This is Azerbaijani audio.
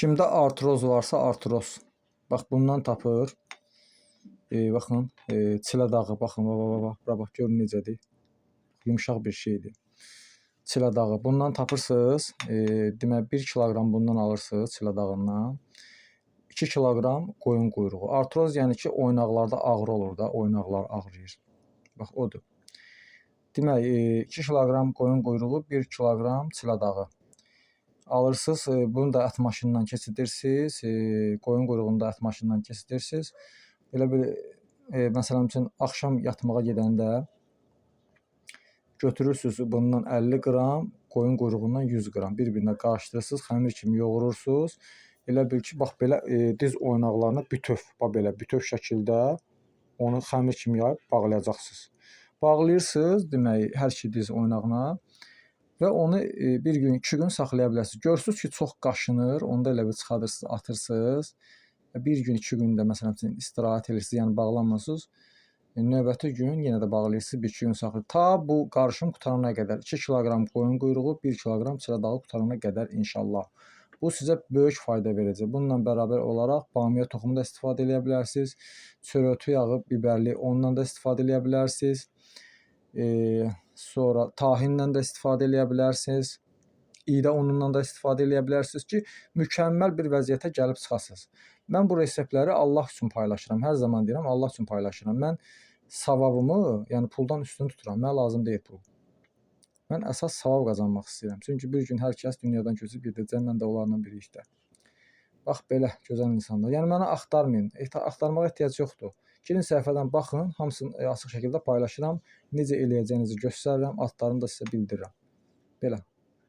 Kimdə artroz varsa artroz. Bax bundan tapır. Baxın, çilə dağı, baxın, bax, görün necədir. Yumşaq bir şeydir. Çilə dağı. Bundan tapırsınız. Demək 1 kiloqram bundan alırsınız çilə dağından. 2 kiloqram qoyun quyruğu. Artroz yəni ki, oynaqlarda ağrı olur da, oynaqlar ağrıyır. Bax odur. Demək 2 kiloqram qoyun quyruğu, 1 kiloqram çilə dağı. Alırsınız, bunu da ət maşınından keçirirsiniz, qoyun quyruğunu da ət maşınından keçirirsiniz. Elə bir, məsələn üçün, axşam yatmağa gedəndə götürürsünüz bundan 50 qram, qoyun quyruğundan 100 qram. Bir-birinə qarışdırırsınız, xəmir kimi yoğurursunuz. Elə bil ki, bax belə diz oynaqlarına bütöv, bax belə bütöv şəkildə onu xəmir kimi yayıb bağlayacaqsınız. Bağlayırsınız, demək, hər iki diz oynağına. Və onu bir gün, 2 gün saxlaya bilərsiniz. Görürsünüz ki, çox qaşınır, onu da elə bir çıxardırsınız, atırsınız. Bir gün, 2 gündə məsələn üçün istirahət edirsiniz, yəni bağlamırsınız. Növbəti gün yenə də bağlayırsınız, 1-2 gün saxlayır. Ta bu qarışım qutarana qədər 2 kiloqram qoyun quyruğu, 1 kiloqram çilə dağı qutarana qədər inşallah. Bu sizə böyük fayda verəcək. Bununla bərabər olaraq bamiyə toxumu da istifadə edə bilərsiniz. Çörəkçi yağı, biberli, ondan da istifadə edə bilərsiniz. Sonra tahinlə də istifadə edə bilərsiniz. İğdə unundan da istifadə edə bilərsiniz ki, mükəmməl bir vəziyyətə gəlib çıxasınız. Mən bu reseptləri Allah üçün paylaşıram. Hər zaman deyirəm, Allah üçün paylaşıram. Mən savabımı, yəni puldan üstün tuturam. Mənə lazım deyil pul. Mən əsas savab qazanmaq istəyirəm. Çünki bir gün hər kəs dünyadan köçüb gedəcək, mən də onlarla birlikdə. Bax belə gözəl insanlar. Yəni mənə axtarmayın. Axtarmağa ehtiyac yoxdur. Girin səhifədən baxın, hamısını açıq şəkildə paylaşıram. Necə eləyəcəyinizi göstərirəm, adlarını da sizə bildirirəm. Belə.